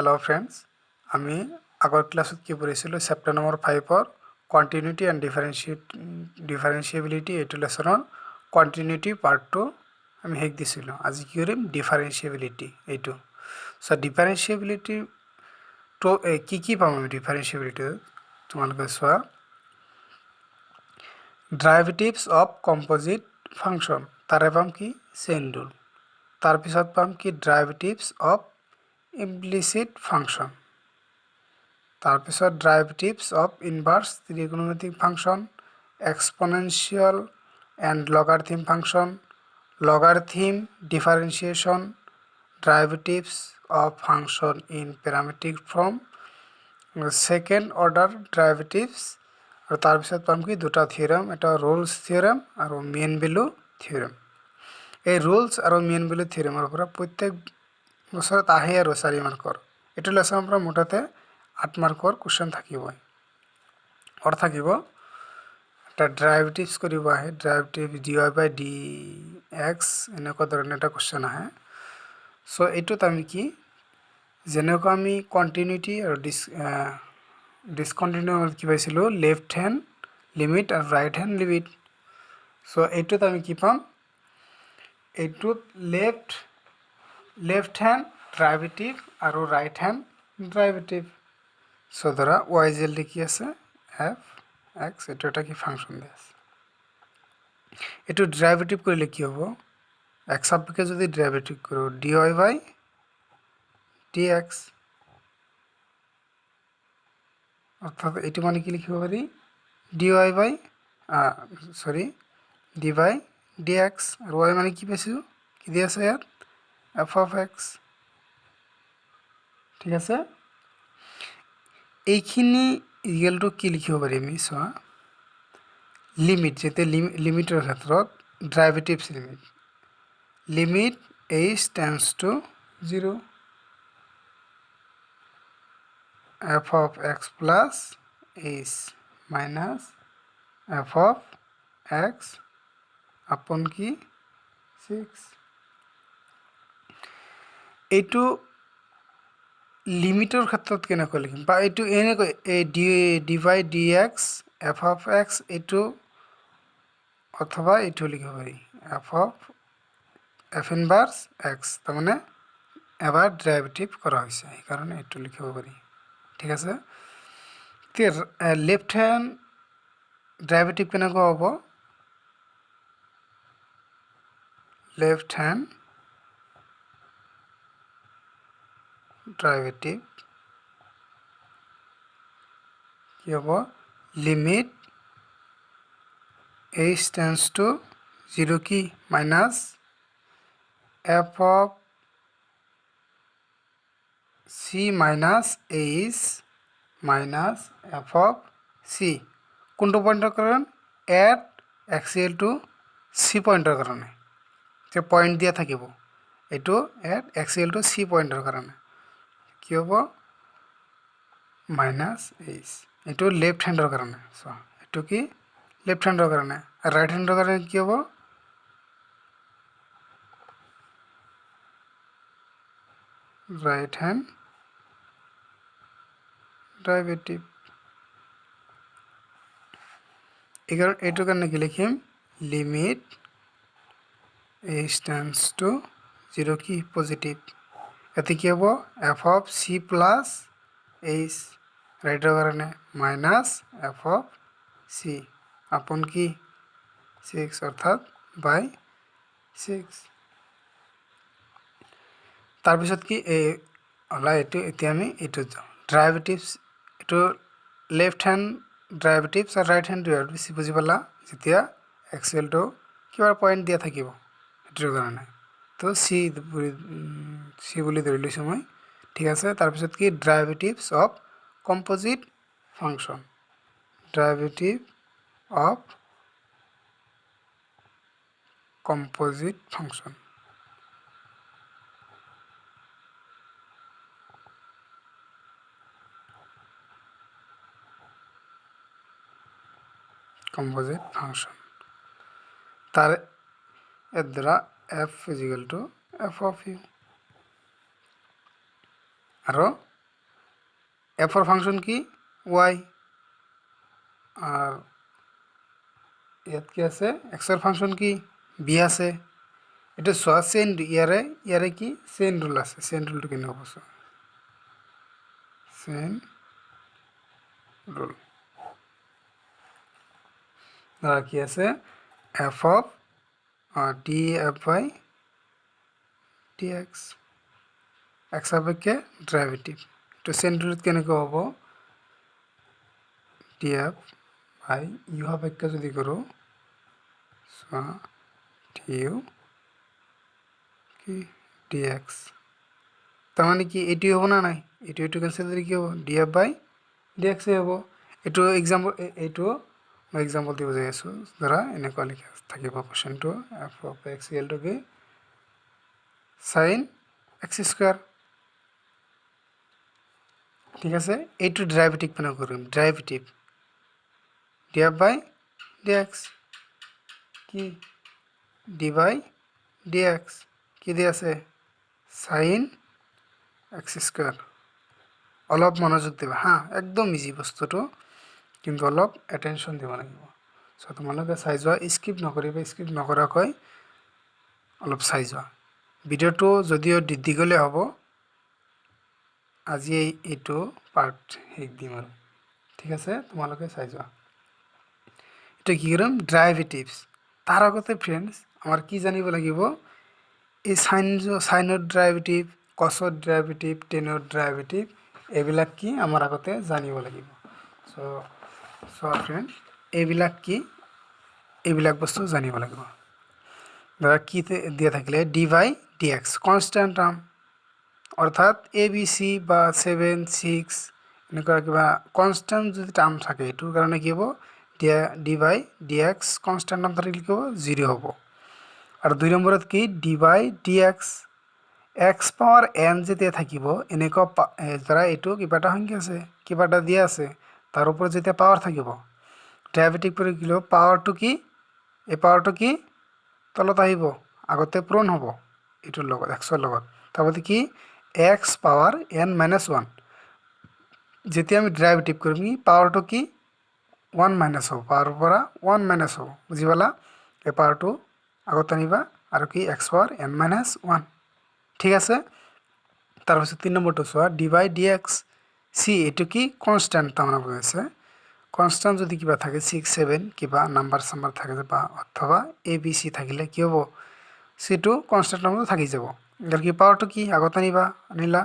hello friends আমি আগৰ ক্লাছত কি পঢ়িছিলো চেপ্টাৰ নম্বৰ 5 কন্টিনিউটি এন্ড ডিফাৰেন্সিয়েবিলিটি এটো লেসনৰ কন্টিনিউটি পাৰ্ট 2 আমি হেক দিছিলো আজি কি কৰিম ডিফাৰেন্সিয়েবিলিটি এটো সো ডিফাৰেন্সিয়েবিলিটি তো কি পাম আমি ডিফাৰেন্সিয়েবিলিটি তোমালোকে সোৱা ডেৰিভেটিভস অফ কম্পোজিট ফাংশন তাৰে পাম কি চেইন ৰুল তাৰ পিছত পাম কি ডেৰিভেটিভস অফ implicit function তাৰপিছত derivatives of inverse trigonometric function exponential and logarithm function logarithm differentiation derivatives of function in parametric form second order derivatives আৰু তাৰপিছত পাম কি দুটা থিওৰেম এটা ৰোলস থিওৰেম আৰু mean value থিওৰেম এই ৰোলস আৰু mean value থিওৰেমৰ পৰা প্ৰত্যেক বছৰত আহে আৰু 4 মাৰ্কৰ এটো লেসনৰ পৰা মোটাতে 8 মাৰ্কৰ কোশ্চেন থাকিব আৰু থাকিব এটা ডেৰিভেটিভস কৰিব আহে ডেৰিভেটিভ dy by dx এনেকুৱা ধৰণৰ এটা কোশ্চেন আহে সো এটোত আমি কি যেনেকৈ আমি কন্টিনিউটি আৰু ডিসকন্টিনিউটি কি পাইছিলো লেফট হ্যান্ড লিমিট আৰু রাইট হ্যান্ড লিমিট সো এটোত আমি কি পাম এটোত লেফট হ্যান্ড ডেরিভেটিভ আৰু ৰাইট হ্যান্ড ডেৰিভেটিভ সো ধৰা y z লিখি আছে f x এটো এটা কি ফাংশন দিছে এটো ডেরিভেটিভ কৰিলে কি হ'ব x সাপেক্ষে যদি ডেৰিভেটিভ কৰো dy by dx অর্থাৎ এটো মানে কি লিখিব পারি dy by d by dx are y মানে কি পাইছো কি দি আছে ইয়াত f of x ঠিক আছে এইখিনি ইকুয়াল টু কি লিখিব পারি আমি সোয়া লিমিট যেতে লিমিটের ক্ষেত্ৰত derivatives limit h tends to 0 f of x plus h minus f of x upon কি 6 এইটো লিমিটৰ ক্ষেত্ৰত কেনেকৈ লিখিম বা এইটো এনেকৈ d by dx f of x এইটো অথবা এইটো লিখিব পাৰি f of f inverse x তাৰ মানে এবাৰ ডেৰিভেটিভ কৰা হৈছে এই কাৰণে এইটো লিখিব পাৰি ঠিক আছে তে লেফট হ্যান্ড ডেরিভেটিভ কেনেকৈ হ'ব লেফট হ্যান্ড ডেরিভেটিভ কি হ'ব লিমিট h tends to 0 কি minus f of c minus h minus f of c কোনটো পয়েন্টৰ কাৰণ at axial to c পয়েন্টৰ কাৰণে যে পয়েন্ট দিয়া থাকিব এটো at axial to c পয়েন্টৰ কাৰণে কি হ'ব minus h এটো লেফট হ্যান্ডৰ কাৰণে সো এটো কি লেফট হ্যান্ডৰ কাৰণে আৰ ৰাইট হ্যান্ডৰ কাৰণে কি হ'ব ৰাইট হ্যান্ড ডেৰিভেটিভ এখানে এটো কাৰণে কি লিখিম লিমিট h tends to 0 কি পজিটিভ এতে কি হ'ব f of c plus h ৰাইটৰ কাৰণে minus f of c upon কি 6 অর্থাৎ by 6 তার পিছত কি এই হলা এটো এতিয়া আমি এটো ডেরিভেটিভস এটো লেফট হ্যান্ড ডেরিভেটিভস আর রাইট হ্যান্ড ডেরিভেটিভস বুজি পালা যেতিয়া এক্সেল তো কিবা পয়েন্ট দিয়া থাকিব এটোৰ কাৰণে তো সি বুলি ধৰি লৈছো মই ঠিক আছে তাৰ পিছত কি derivatives of composite function derivative of composite function তার এর দ্বারা f is equal to f of u আৰু এফৰ ফাংচন কি y আৰ ইয়াত কি আছে এক্সৰ ফাংচন কি b আছে এটা চোৱা চেইন ইয়াৰে কি চেইন ৰুল আছে চেইন ৰুলটো কেনে হ'ব চোৱা চেইন রুল কি আছে f of df by dx x সাপেক্ষে ডেরিভেটিভ তো চেইন রুলত কেনেকৈ হ'ব df by u সাপেক্ষে যদি কৰোঁ চোৱা du কি dx তার মানে কি এটি হবো না নাই এটি ক্যান্সেল করে কি হবো df by dx হবো এটো এক্সাম্পল এটো মই এক্সাম্পল দিব যাই আছো ধৰা এনেকুৱা লিখা থাকিব কোৱেশ্চনটো f of x equal to কি sin x স্কয়াৰ ঠিক আছে এইটো ডেৰিভেটিভ মানে কৰিম ডেরিভেটিভ df by dx কি d by dx কি দি আছে sin x স্কয়ার অলপ মনোযোগ দিবা হ্যাঁ একদম ইজি বস্তুটো কিন্তু অলপ অ্যাটেনশন দিব লাগিব সো তোমালোকে চাই যোৱা স্কিপ নকৰিবা স্কিপ নকৰাকৈ অলপ চাই যোৱা ভিডিওটো যদিও দীঘলে হ'ব আজি এইটো পাৰ্ট হেক দিম আৰু ঠিক আছে তোমালোকে চাই যোৱা এটা কি কৰিম ডেৰিভেটিভস তাৰ আগতে ফ্ৰেন্ডস আমাৰ কি জানিব লাগিব এই সাইনৰ ডেৰিভেটিভ কসৰ ডেৰিভেটিভ টেনৰ ডেৰিভেটিভ এইবিলাক কি আমাৰ আগতে জানিব লাগিব সো ফ্ৰেন্ড এইবিলাক কি এইবিলাক বস্তু জানিব লাগিব ধৰা কি দিয়া থাকিলে ডি বাই ডিএক্স কনস্ট্যান্ট টাৰ্ম অৰ্থাৎ এ বি সি বা 7 6 এনেকুৱা কিবা কনস্ট্যান্ট যদি টাৰ্ম থাকে এটোৰ কাৰণে কি হ'ব ডি বাই ডিএক্স কনস্ট্যান্ট টাৰ্ম থাকিলে কি হ'ব 0 হ'ব আৰ 2 নম্বৰত কি ডি বাই ডিএক্স এক্স পাওয়াৰ এন যেতিয়া থাকিব এনেকুৱা ধৰা এইটো কিবা এটা সংখ্যা আছে কিবা এটা দিয়া আছে তাৰ উপৰ যেতিয়া পাওয়াৰ থাকিব ডেৰিভেটিভ কৰি কিলো পাওয়াৰটো কি এই পাওয়াৰটো কি তলত আহিব আগতে পূৰণ হ'ব এটোৰ লগত এক্সৰ লগত তাৰপতি কি এক্স পাওয়াৰ n minus 1 যেতিয়া আমি ডেৰিভেটিভ কৰিম পাওয়াৰটো কি 1 minus হ'ব পাওয়াৰ পৰা 1 minus হ'ব বুজি পালা এই পাওয়াৰটো আগতে আনিবা আৰু কি x পাওয়াৰ n minus 1 ঠিক আছে তাৰপিছত 3 নম্বৰটো চোৱা d by dx c এটো কি কনস্ট্যান্ট তামানে বুজাইছে কনস্ট্যান্ট যদি কিবা থাকে 6 7 কিবা নাম্বার থাকে বা অথবা a b c থাকিলে কি হ'ব c2 কনস্ট্যান্ট নাম্বার থাকি যাব এর কি পাওয়ারটো কি আগত আনিবা আনিলা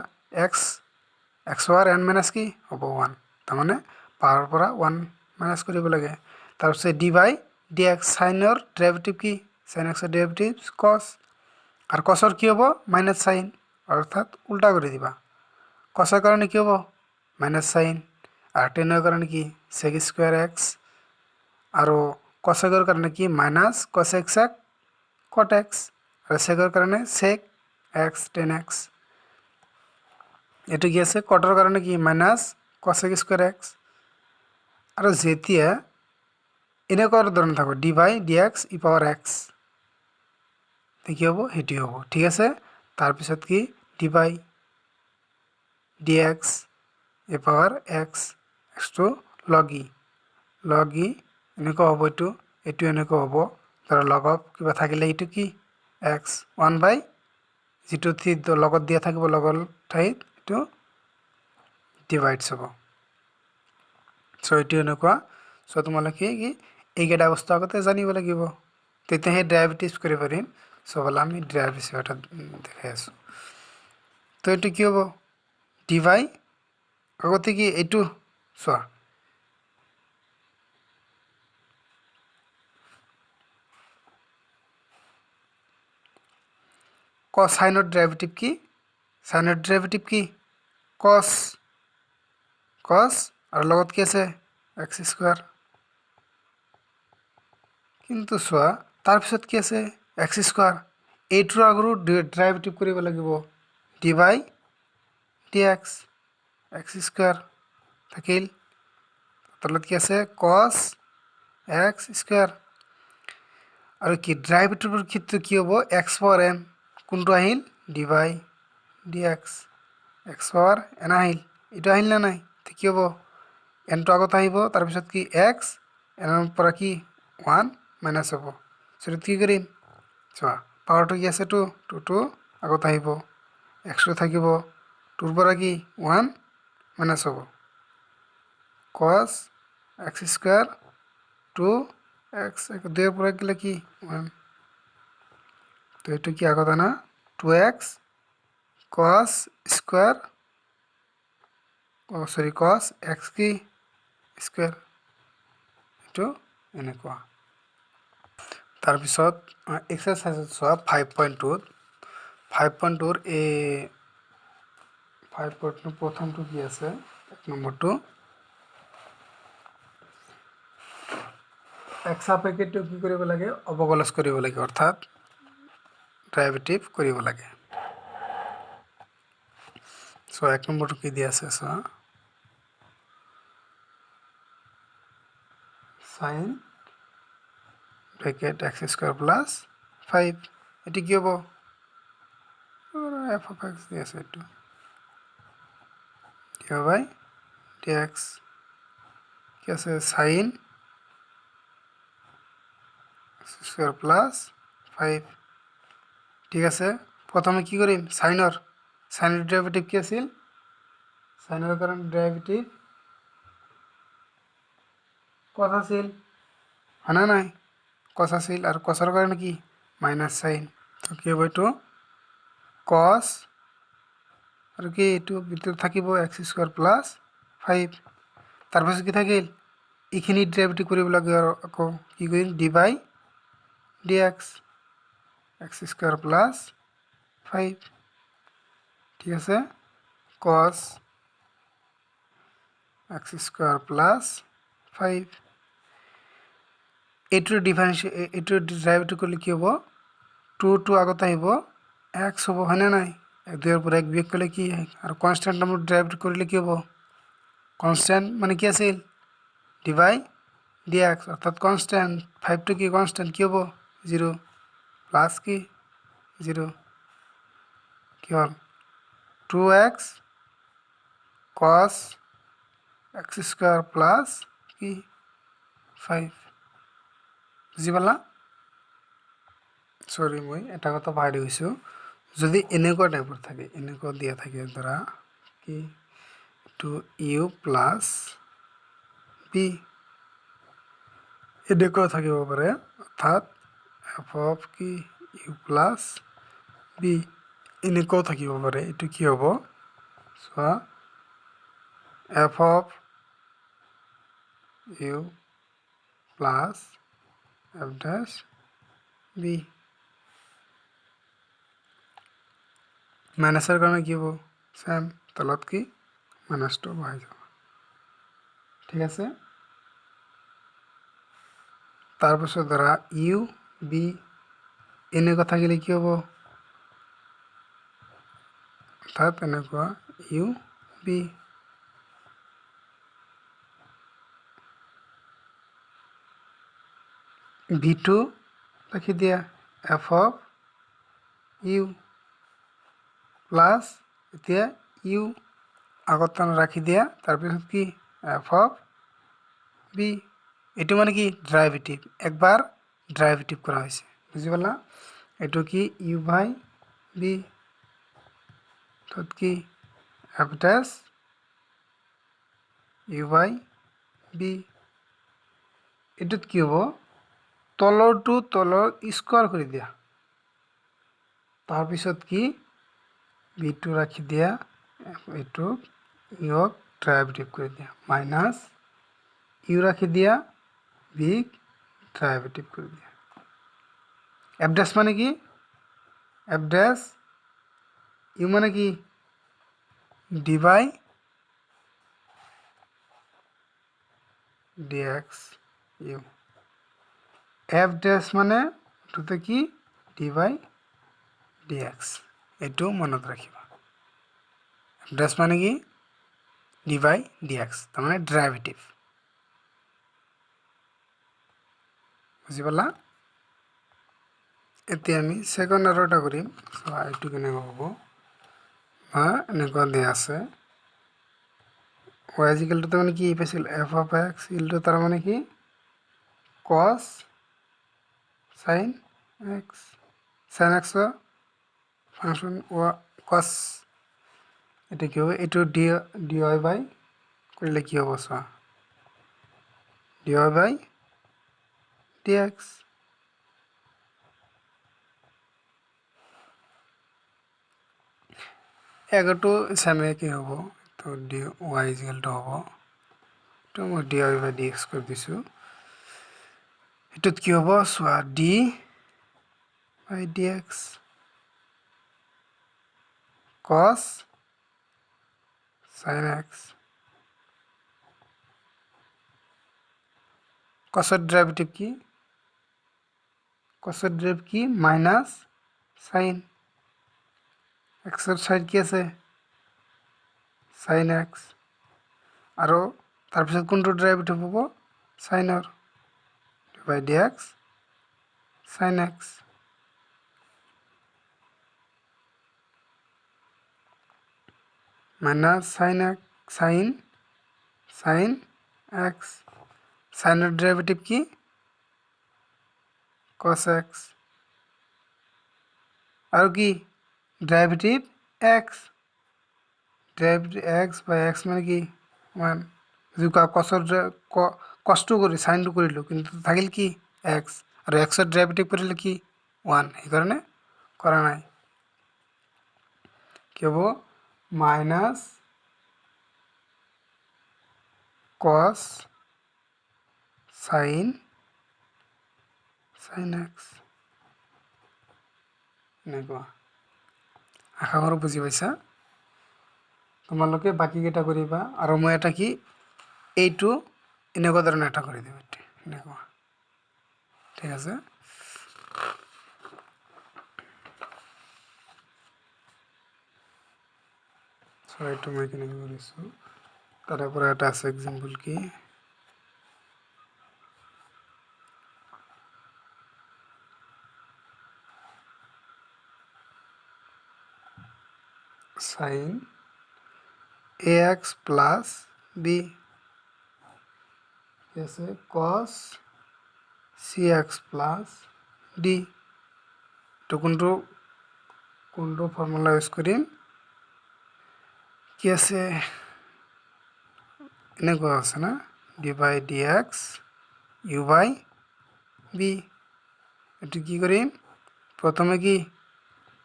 x পাওয়ার n minus কি হ'ব 1 তার মানে পাওয়ার পৰা 1 মাইনাস কৰিব লাগে তাৰপিছত d by dx সাইনৰ ডেৰিভেটিভ কি sin x এৰ ডেৰিভেটিভ cos আৰ cosৰ কি হ'ব মাইনাস সাইন অৰ্থাৎ উল্টা কৰে দিবা cosৰ কাৰণে কি হ'ব মাইনাস সাইন আৰ টেনৰ কাৰণে কি sec স্কয়াৰ x আৰু cosৰ কাৰণে কি minus cos x cot x আৰ secৰ কাৰণে sec x tan x এটো কি আছে cotৰ কাৰণে কি মাইনাস cos স্কয়াৰ x আৰু যেতিয়া এনেকুৱা ধৰণ থাকো d by dx e power x কি হ'ব হেটি হ'ব ঠিক আছে তাৰ পিছত কি d by dx e power x to log e এনেকুৱা হ'ব এটো এনেকুৱা হ'ব ধৰা log of কিবা থাকিলে এটো কি x 1 by যেটো লগত দিয়া থাকিব লগৰ ঠাইত এটো ডিভাইডস হ'ব সো এটো এনেকুৱা সো তোমালোকে কি এইকেইটা বস্তু আগতে জানিব লাগিব তেতিয়াহে ডেৰিভেটিভস কৰিব পাৰিম সো বলা আমি ডেরিভেটিভস এটা দেখাই আছো তো এটো কি হ'ব ডি বাই আগতে কি এটো চোৱা cos সাইনৰ ডেৰিভেটিভ কি সাইনৰ ডেৰিভেটিভ কি cos আৰ লগত কি আছে x স্কয়াৰ কিন্তু চোৱা তাৰ পিছত কি আছে x স্কয়াৰ এইটোৰ আগৰু ডেৰিভেটিভ কৰিব লাগিব d by dx x square থাকিল তলত কি আছে cos x স্কয়াৰ আৰু কি ডেৰিভেটিভৰ ক্ষেত্ৰত কি হ'ব x পাওয়ার n কোনটো আহিল d by dx x power n আহিল এটা আহিল না নাই কি হ'ব এনটো আগত আহিব তাৰপিছত কি এক্স এনৰ পৰা কি 1 মাইনাছ হ'ব সো কি কৰিম চোৱা পাৱাৰটো কি আছে 2 2 আগত আহিব এক্সটো থাকিব 2 পৰা কি 1 মাইনাছ হ'ব cos x স্কয়াৰ 2x 2 পৰা গলে কি 1 তো এটো কি আগত আনা 2x cos square cos x কি স্কয়ার এটো এনেকুৱা তাৰপিছত এক্সাৰসাইজ চোৱা 5.2 5.2 ৰ এ 5.2 প্ৰথমটো কি আছে এক নম্বৰটো x সাপেক্ষেটো কি কৰিব লাগে অবকলজ কৰিব লাগে অৰ্থাৎ ডেৰিভেটিভ কৰিব লাগে সো এক নম্বৰটো কি দিয়া আছে so sin bracket x square plus 5 এটি কি হবে f of x দিয়ে আছে এটো কি হবে dx কি আছে sin x square plus 5 ঠিক আছে প্রথমে কি করিম সাইনের ডেরিভেটিভ কি আছিল সাইনের কারণে ডেরিভেটিভ cos আছিল হনা নাই cos আছিল আর cosৰ কারণে কি মাইনাস সাইন তো কি হবে তো cos আর কি এটো ভিতর থাকিব x স্কয়ার প্লাস 5 তারপর কি থাকিল ইখিনি ডেরিভেটিভ কৰিব লাগে আকৌ কি কৰিম d by dx x square plus 5 ঠিক আছে cos x স্কয়াৰ প্লাস 5 এটোৰ ডিফাৰেন্সিয়েট এটোৰ ডেরিভেটিভ করলে কি হ'ব 2 2 আগত আহিব x হ'ব হয়নে নাই 2 এর পৰা 1 বিয়োগ কৰলে কি আৰ কনস্ট্যান্ট নম্বৰ ডেরিভেটিভ করলে কি হ'ব কনস্ট্যান্ট মানে কি আছিল d বাই dx অর্থাৎ কনস্ট্যান্ট 5 টো কি কনস্ট্যান্ট কি হ'ব 0 প্লাস কি 0 কি হল 2x cos x square plus কি 5 বুঝি পালা সরি মই এটা কথা পাহৰি গৈছো যদি এনেকুৱা টাইপৰ থাকে এনেকুৱা দিয়া থাকে ধৰা কি 2u প্লাস b এনেকুৱা থাকিব পাৰে অৰ্থাৎ f of কি u প্লাস b এনেকুৱা থাকিব পাৰে এটো কি হ'ব so f of u plus f dash b মাইনাসের কারণে কি হবে সেম তলত কি মাইনাস 2 বহাই যাব ঠিক আছে তারপর ধরা u b এনে কথা গেলে কি হবে অর্থাৎ এনেকুৱা u b v2 রাখি দিয়া f of u প্লাস এতিয়া u আগত রাখি দিয়া তারপর কি f of b এটো মানে কি ডেরিভেটিভ একবার ডেরিভেটিভ করা হয়েছে বুঝি পালা এটো কি u বাই b তত কি f dash u বাই b এটুত কি হবো তলৰটো তলৰ স্কয়াৰ কৰি দিয়া তাৰ পিছত কি v2 ৰাখি দিয়া এটো ইয়ক ডেৰিভেটিভ কৰি দিয়া মাইনাস u ৰাখি দিয়া v ডেৰিভেটিভ কৰি দিয়া f dash মানে কি f dash u মানে কি d by dx u f dash মানে এটোতে কি d বাই dx এটো মনত রাখিবা f dash মানে কি d বাই dx তার মানে ডেরিভেটিভ বুঝি পালা এতিয়া আমি সেকেন্ড আরোটা করিম সো এটো কেনে হ'ব এনেকুৱা দিয়া আছে y is equal to তার মানে কি পাইছিল f of x equal to তার মানে কি cos sin x sin x function cos এটা কি হবে এটা dy বাই করলে কি হবে সা dy বাই dx এগটো সামনে কি হব তো dy is equal to হব তো মই dy বাই dx কৰি দিছো এটুত কি হব সা d by dx cos sin x cos এর ডেরিভেটিভ কি cos এর ডেরিভেটিভ কি মাইনাস sin x এর সাইড কি আছে sin x আৰু তাৰপিছত কোনটো ডেরিভেটিভ হ'ব sin r by dx sin x minus sin x sin x sin এর ডেরিভেটিভ কি cos x আর কি derivative x derivative x by x মানে কি 1 যদি কষ্ট কৰি সাইনটো কৰিলো কিন্তু থাকিল কি x আৰু x এৰ ডেৰিভেটিভ কৰিলে কি 1 এই কাৰণে কৰা নাই কি হবে মাইনাস cos sin x এনেকুৱা আশা কৰো বুজি পাইছা তোমালোকে বাকি কেটা কৰিবা আৰু মই এটা কি এইটো এনেকুৱা ধৰণে এটা কৰি দিম এনেকুৱা ঠিক আছে সো এইটো মই কেনেকৈ কৰিছো তারপরে এটা আছে এক্সাম্পল কি sin ax plus b जैसे cos cx plus d तो কোনটো ফর্মুলা ইউজ কৰিম কি আছে এনেকুৱা আছে না d by dx u by b এটো কি কৰিম প্ৰথমে কি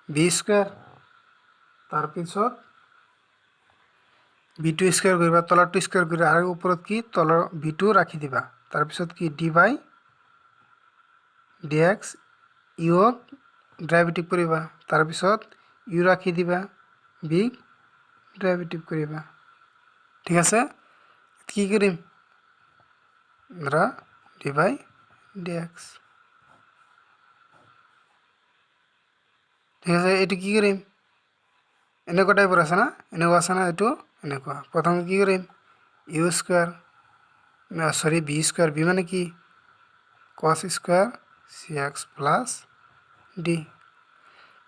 b স্কয়াৰ তাৰ পিছত b2 স্কয়াৰ কৰিবা তলৰটো স্কয়াৰ কৰি আৰু ওপৰত কি তলৰ b2 ৰাখি দিবা তাৰ পিছত কি d by dx u derivative কৰিবা তাৰ পিছত u ৰাখি দিবা b ডেৰিভেটিভ কৰিবা ঠিক আছে কি কৰিম ধৰা d by dx ঠিক আছে এটো কি কৰিম এনেকুৱা টাইপৰ আছে না এনেকুৱা আছে না এটো এনেকুৱা প্ৰথম কি কৰিম u স্কয়াৰ সৰি b স্কয়াৰ b মানে কি cos square cx plus d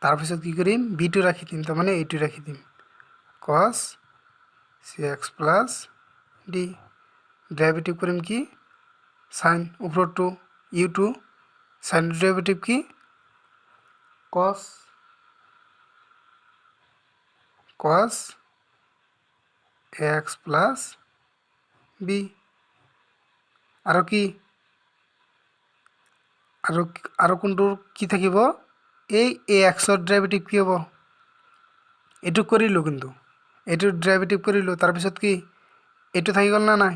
তাৰ পিছত কি কৰিম b2 ৰাখি দিম তাৰ মানে a2 ৰাখি দিম cos cx plus d derivative কৰিম কি sin উপৰটো u2 sin ডেৰিভেটিভ কি cos ax plus b আৰু কি আৰু কোনটো কি থাকিব এই ax ৰ ডেৰিভেটিভ কি হ'ব এটো কৰিলো কিন্তু এটো ডেৰিভেটিভ কৰিলো তাৰ পিছত কি এটো থাকি গল না নাই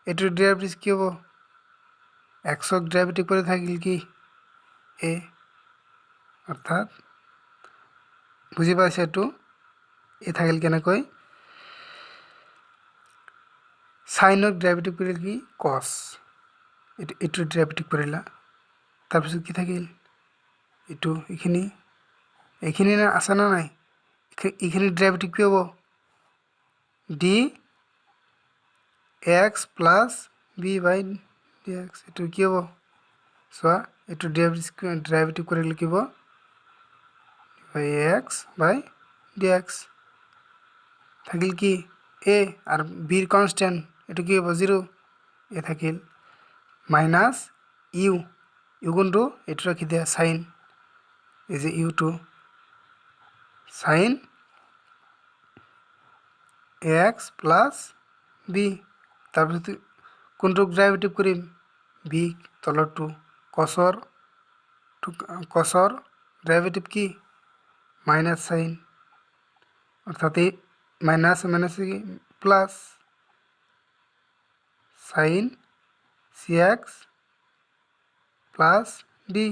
এটো ডেৰিভেটিভ কি হ'ব x ৰ ডেৰিভেটিভ কৰি থাকিল কি a অৰ্থাৎ বুজি পাইছে এটো এ থাকিল কেনেকৈ sin ৰ ডেৰিভেটিভ কৰিল কি cos এটো ডেৰিভেটিভ কৰিলা তাৰ পিছত কি থাকিল এটো এখিনি না আছে না নাই এখিনি ডেরিভেটিভ কি হ'ব d x plus b by dx এটো কি হ'ব সো এটো ডেরিভেটিভ কৰিলে কি হ'ব by x by dx থাকিল কি এ আর বির কনস্ট্যান্ট এটা কি হবো 0 এ থাকিল মাইনাস ইউ ইউ কোনটো এটা রাখি দিয়া সাইন এই যে U to sine X plus B তারপর কোনটো ডেরিভেটিভ করিম বি তলৰ টু কসর ডেরিভেটিভ কি মাইনাস সাইন অর্থাৎ এই মাইনাস মাইনাস কি plus sine C X plus D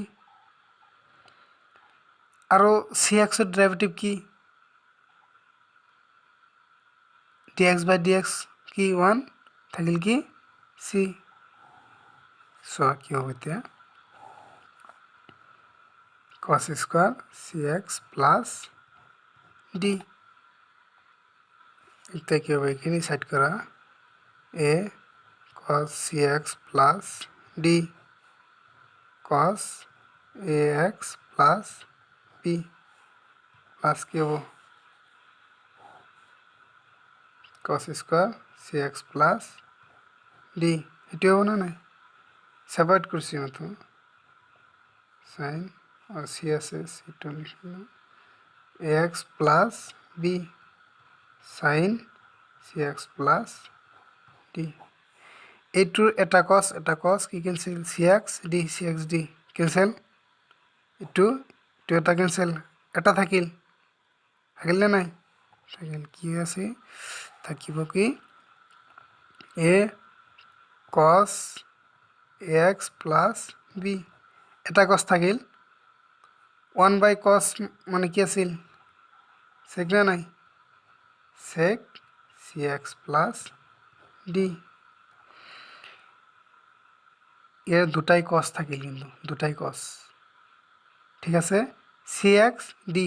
আৰু সি এক্সৰ ডেরিভেটিভ কি dx by dx কি 1 থাকিল কি সি সো কি হবে এতিয়া cos square cx plus D এটা কি হবে এখানে সেট করা a cos cx plus D cos ax plus b plus কি হবে cos square cx plus D এটি হবে না নাই সেপারেট করছি মতো sin और C S S X plus B sine C X plus D এইটোৰ এটা কস কি cancel C X D cancel এইটো এটা কেনসেল এটা থাকিল না নাই থাকিল কি আছে থাকিব কি এ কস এক্স প্লাস বি এটা কস থাকিল 1 by cos মানে কি আছিল sec না নাই sec cx plus d এর দুটাই cos থাকিল কিন্তু দুটাই cos ঠিক আছে cx d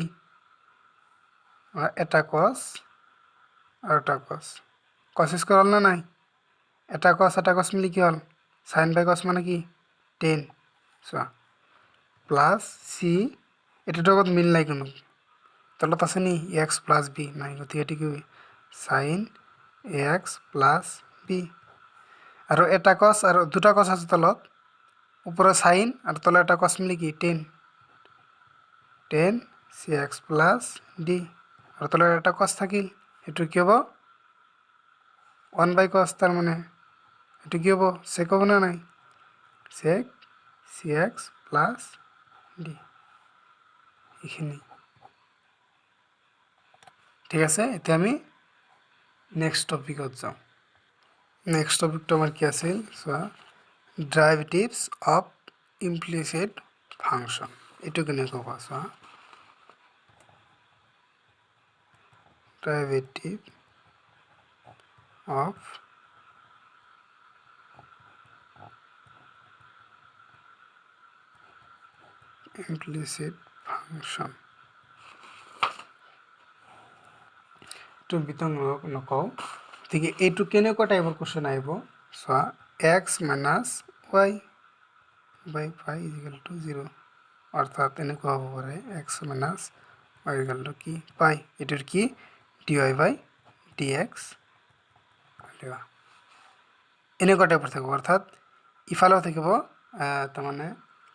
আর এটা cos আর এটা cos স্কয়ার না নাই এটা cos মিলি কি হল sin by cos মানে কি 10 সো প্লাস c এটার লগত মিল নাই কোনো তলত আছে নি এক্স প্লাস বি নাই গতিকে এটি কি সাইন এক্স প্লাস বি আর এটা কস আর দুটা কস আছে তলত উপরে সাইন আর তলে এটা কস মিলি কি 10 সি এক্স প্লাস ডি আর তলে এটা কস থাকিল এটু কি হবো 1 বাই কস তার মানে এটু কি হবো সেক হবো না নাই সেক সি এক্স প্লাস ডি এখানে ঠিক আছে এতিয়া আমি নেক্সট টপিকত যাওঁ নেক্সট টপিকটো আমাৰ কি আছিল চোৱা ডেৰিভেটিভস অফ ইমপ্লিসিট ফাংশন এটো কেনেকৈ কোৱা চোৱা derivative of implicit function to বিতং নকও ঠিক এইটো কেনেকুৱা টাইপৰ কোশ্চেন আহিব so x y by phi = 0 অৰ্থাৎ এনেকুৱা হ'ব পাৰে x y = কি পাই এটাৰ কি dy by dx লিখা এনেকুৱা টাইপৰ থাকিব অৰ্থাৎ ইফালেও থাকিব তাৰ মানে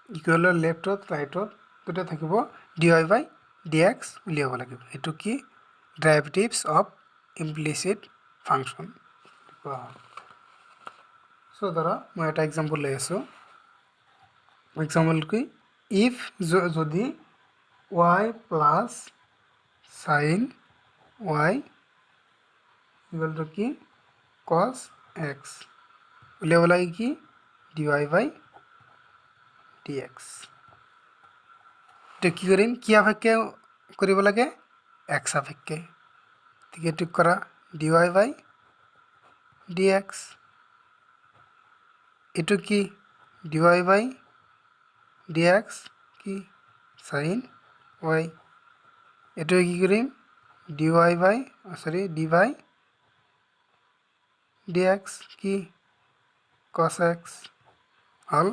ইকুৱেলৰ লেফটত ৰাইটত দুটা থাকিব dy by dx উলিয়াব লাগিব এটো কি derivatives of implicit function so ধৰা মই এটা एग्जांपल লৈ আছো एग्जांपल কি if যদি y plus sin y equal to কি cos x উলিয়াব লাগে কি dy by dx তো কি কৰিম কি আপেক্ষে কৰিব লাগে x আপেক্ষে ঠিক এটুক করা dy by dx এটু কি dy by dx কি sin y এটু কি করিম dy by d by dx কি cos x হল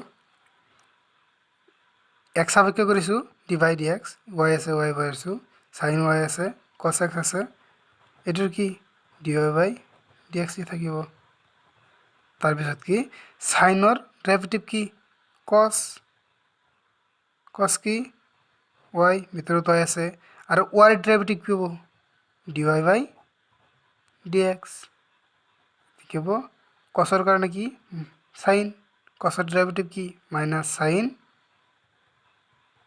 x আপেক্ষে কৰিছো d by dx y আছে y পাইছো sin y আছে cos x আছে এটুর কি dy by dx থাকিব তাৰপিছত কি সাইনৰ ডেৰিভেটিভ কি cos কি y ভিতৰত y আছে আৰু y ডেৰিভেটিভ কি হ'ব dy by dx কি হ'ব cosৰ কাৰণে কি sin cosৰ ডেৰিভেটিভ কি মাইনাস sin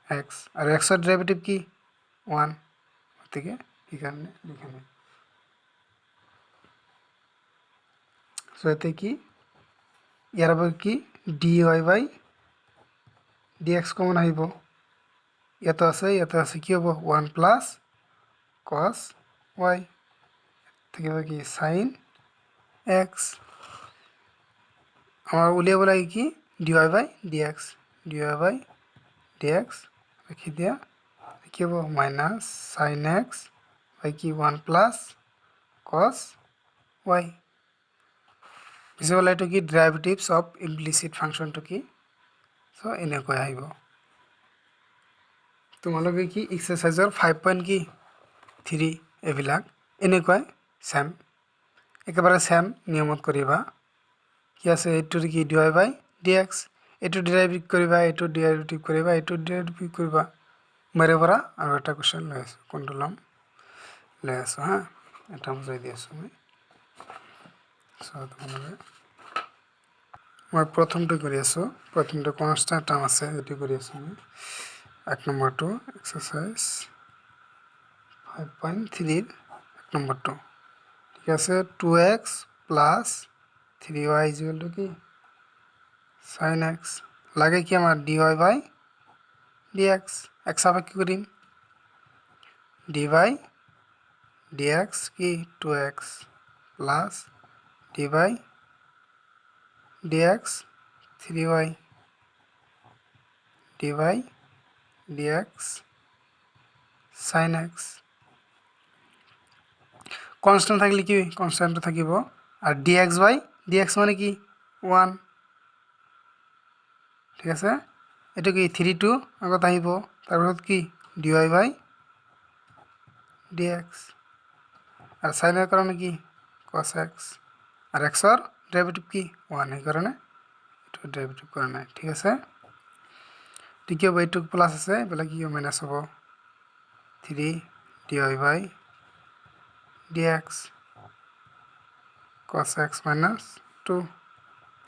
x আৰু x ৰ ডেৰিভেটিভ কি 1 গতিকে এইকাৰণে লিখা নাই সো এতে কি ইয়াৰ পৰা কি dy by dx কমন আহিব ইয়াতে আছে কি হ'ব 1 প্লাস cos y থাকিব কি sin x আমার উলিয়াব লাগে কি dy by dx রাখি দিয়া কি হ'ব মাইনাস sin x বাই কি 1 প্লাস cos y বুঝিবলৈ এইটো কি ডেৰিভেটিভছ অফ ইমপ্লিসিট ফাংশনটো কি সো এনেকৈ আহিব তোমালোকে কি এক্সাৰসাইজৰ 5.3 এবিলাক এনেকৈ সেম একেবাৰে সেম নিয়মত কৰিবা কি আছে এইটোৰ কি dy by dx এইটো ডেৰিভেটিভ কৰিবা মেৰে পৰা আৰু এটা কোৱেশ্চন লৈ আছো কোনটো লৈ আছো হা এটা বুজাই দি আছো মই প্ৰথমটো কৰি আছো প্ৰথমটো কনস্ট্যান্ট টাৰ্ম আছে এটো কৰি আছো মই 1 নম্বৰটো এক্সাৰসাইজ 5.3 1 নম্বৰটো ঠিক আছে 2x plus 3y কি sin x লাগে কি আমার dy by dx x আবার কি করিম dy dx কি 2x plus dy dx 3y dy dx sin x constant থাকলে কি কনস্ট্যান্ট থাকিব আর dx by dx মানে কি 1 ঠিক আছে এটা কি 3 2 আগত আহিব তাৰপিছত কি dy by dx are sin এর কারণে কি cos x আর x এর ডেরিভেটিভ কি 1 এই কারণে এটা ডেরিভেটিভ করে নাই ঠিক আছে ঠিক হবে এইটু প্লাস আছে বলে কি মাইনাস হবে 3 dy by dx cos x minus 2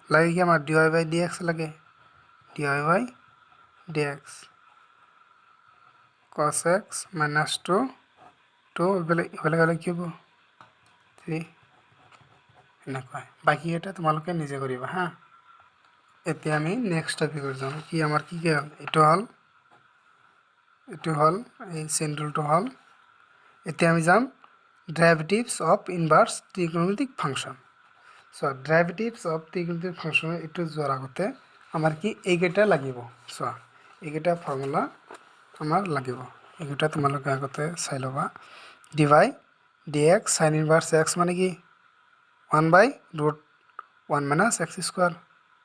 লাগে কি আমার dy by dx লাগে dy by dx cos x minus 2 এবেলে গেলে কি হবে 3 এনেকৈ বাকি এটা তোমালোকে নিজে কৰিবা হা এতিয়া আমি নেক্সট টপিকত যাম কি আমাৰ কি গেল এটো হল এই চেন্ট্রালটো হল এতিয়া আমি যাম derivatives of inverse trigonometric function so derivatives of trigonometric function এটো যোৱাৰ আগতে আমাৰ কি এইকেইটা লাগিব সো এইকেইটা ফৰ্মুলা আমাৰ লাগিব এইকেইটা তোমালোকে আগতে চাই লবা dy dx sin inverse x মানে কি 1 by root 1 minus x square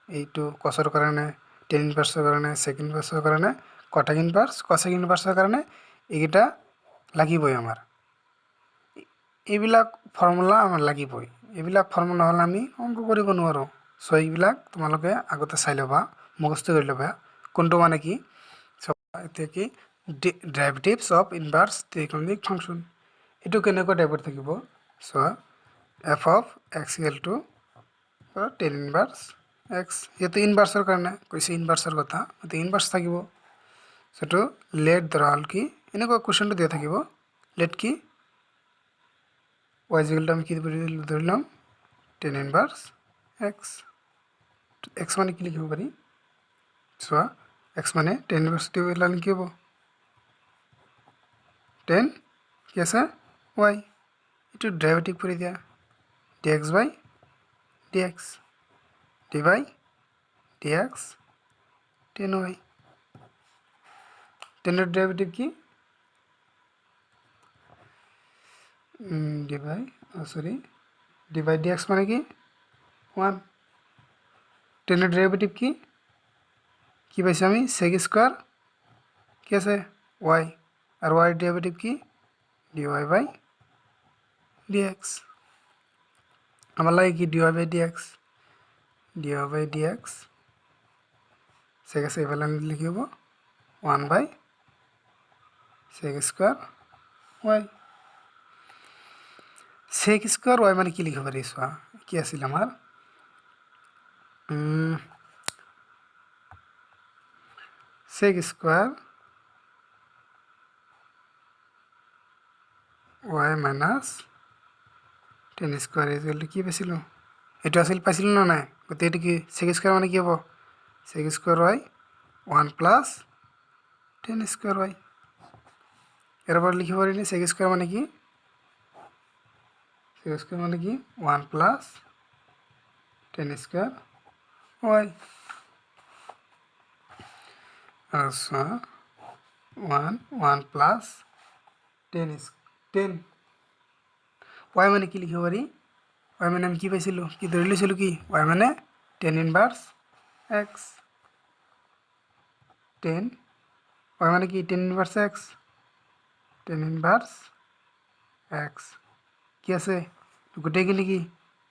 এইটো cosৰ কাৰণে tan inverse কাৰণে sec inverse কাৰণে cotec inverse cosec inverse কাৰণে এইকেইটা লাগিবই আমাৰ এইবিলাক ফৰ্মুলা আমাৰ লাগিবই এইবিলাক ফৰ্মুলা নহলে আমি অংক কৰিব নোৱাৰো সো এইবিলাক তোমালোকে আগতে চাই লবা মুখস্থ কৰি লবা কোনটো মানে কি সো এতিয়া কি derivatives of inverse trigonometric function এটো কেনেকৈ ডেরিভেটিভ থাকিব so f of x equal to tan inverse x যেহেতু ইনভাৰ্সৰ কাৰণে কৈছে ইনভাৰ্সৰ কথা তো ইনভাৰ্স থাকিব সেটো লেট ধৰা হল কি এনেকৈ কোৱেশ্চনটো দিয়া থাকিব লেট কি y equal to আমি কি ধৰিলাম tan inverse x মানে কি লিখিব পাৰি সো x মানে tan inverse দিলে কি হ'ব tan কি আছে y এটো ডেরিভেটিভ কৰি দিয়া dx by dx dy dx tan y tan এর ডেরিভেটিভ কি dy dx মানে কি 1 tan এর ডেরিভেটিভ কি পাইছি আমি sec স্কয়ার কি আছে y আর y এর ডেরিভেটিভ কি dy by dx আমার লাগে কি dy বাই ডিএক্স সেক আছে এফালে আনি দিলে কি হ'ব 1 by sec square Y sec square Y মানে কি লিখিব পাৰি চোৱা কি আছিল আমাৰ sec square Y minus tan square is কি পাইছিলোঁ এইটো আছিল পাইছিলোঁ না নাই গতিকে এইটো কি সেক স্কোয়ার মানে কি হ'ব sec square y 1 plus ten square y এরপর লিখিব পারি সেক স্কোয়ার মানে কি সেক স্কোয়ার মানে কি 1 প্লাস টেন স্কোয়ার ওয়াই আচ্ছা 1 প্লাস টেন ওয়াই মানে কি লিখিব পারি ওয়াই মানে আমি কি পাইছিলোঁ কি ধৰি লৈছিলোঁ কি ওয়াই মানে tan inverse x tan y মানে কি tan inverse x tan inverse x কি আছে গোটেইখিনি কি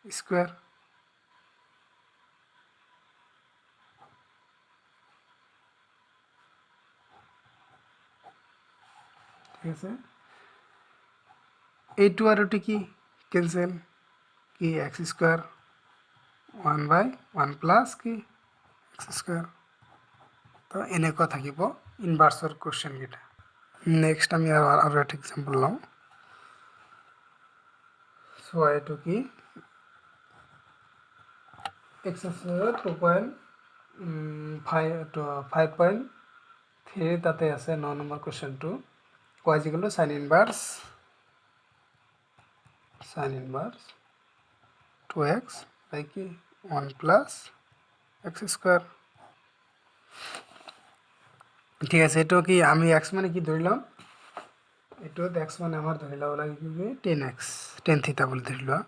স্কোয়ার ঠিক আছে এইটো আর ওটি কি ক্যান্সেল কি এক্স স্কোয়ার 1 বাই 1 প্লাস কি এক্স স্কোয়ার তো এনেকুৱা থাকিব ইনভাৰ্সৰ কোৱেশ্চনকেইটা নেক্সট আমি আৰু এটা এক্সাম্পল লওঁ চোৱা এইটো কি এক্স আছে 5.3 তাতে আছে 9 নম্বৰ কুৱেশ্যনটো y equal to sine inverse 2x by কি 1 প্লাস এক্স স্কোয়াৰ ঠিক আছে এইটো কি আমি এক্স মানে কি ধৰি লম এইটোত এক্স মানে আমাৰ ধৰি ল'ব লাগে কি 10x tan থিটা বুলি ধৰি লোৱা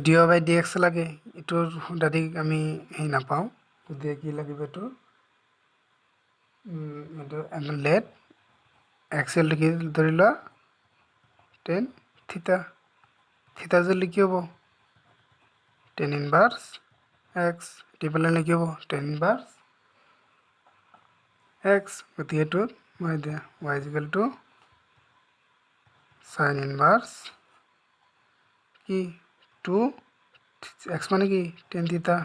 dy বাই dx লাগে এইটোৰ ডাইৰেক্ট আমি হেৰি নাপাওঁ গতিকে কি লাগিব এইটো এইটো লেট এক্সেল কি ধৰি লোৱা tan থিটা থিটা যদি কি হ'ব tan ইনভার্স এক্স ডিপেলে কি হ'ব tan ইনভার্স এক্স গতিকে এইটোত মই দিয়া y equal to sign inverse কি 2 x মানে কি tan থিটা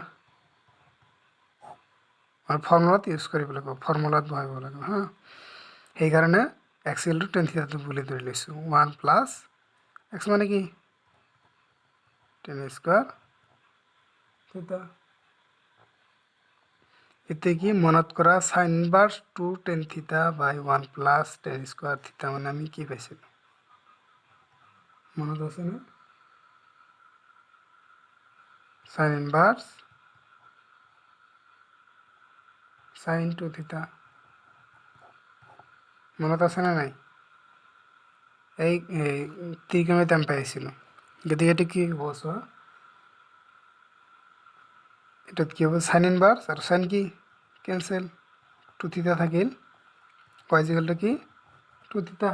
আর ফর্মুলাত ইউজ কৰিব লাগিব ফৰ্মুলাত বহাব লাগিব হা সেই কাৰণে x ইকুৱেল টু tan থিটা বুলি ধৰি লৈছো 1 প্লাস x মানে কি tan স্কয়াৰ থিটা এতে কি মনত কৰা সাইন ইনভার্স 2 tan থিটা বাই 1 প্লাস tan স্কয়ার থিটা মানে আমি কি পাইছিলো মনত আছে না সাইন ইনভার্স সাইন 2 থিটা মনত আছে না নাই এই ত্রিকোণমিতি আমি পাইছিলো গতিকে এটা কি হ'ব চোৱা এটাত কি হ'ব সাইন ইনভার্স আর সাইন কি ক্যান্সেল 2 থিটা থাকিল y ইকুয়াল টু কি 2 থিটা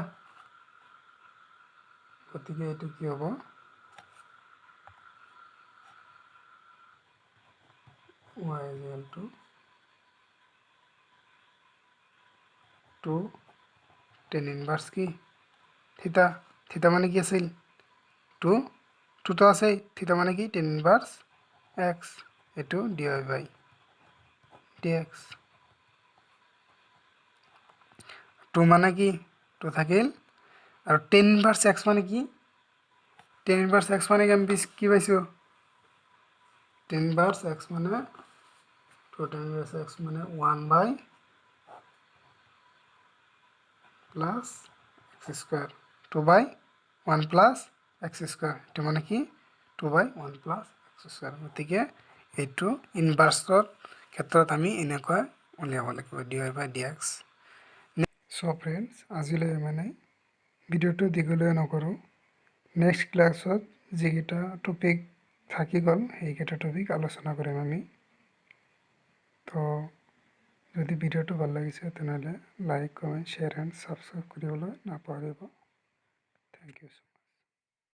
গতিকে এটা কি হ'ব y equal to 2 tan inverse কি থিটা থিটা মানে কি আছিল 2 2 তো আছে থিটা মানে কি tan ইনভার্স x এটো dy বাই dx 2 মানে কি 2 থাকিল আর tan ইনভার্স x মানে কি tan ইনভার্স x মানে আমি কি পাইছো tan ইনভার্স x মানে 2 tan ইনভার্স x মানে 1 বাই প্লাস x স্কয়ার 2 বাই 1 প্লাস x স্কয়ার এটা মানে কি 2 বাই 1 প্লাস x স্কয়ার গতিকে এইটো ইনভাৰ্সৰ ক্ষেত্ৰত আমি এনেকৈ উলিয়াব লাগিব dy বাই dx সো ফ্ৰেন্ডস আজিলৈ মানে ভিডিওটো দীঘলীয়া নকৰোঁ নেক্সট ক্লাছত যিকেইটা টপিক থাকি গ'ল সেইকেইটা টপিক আলোচনা কৰিম আমি তো যদি ভিডিওটো ভাল লাগিছে তেনেহ'লে like comment share and subscribe কৰিবলৈ নাপাহৰিব থেংক ইউ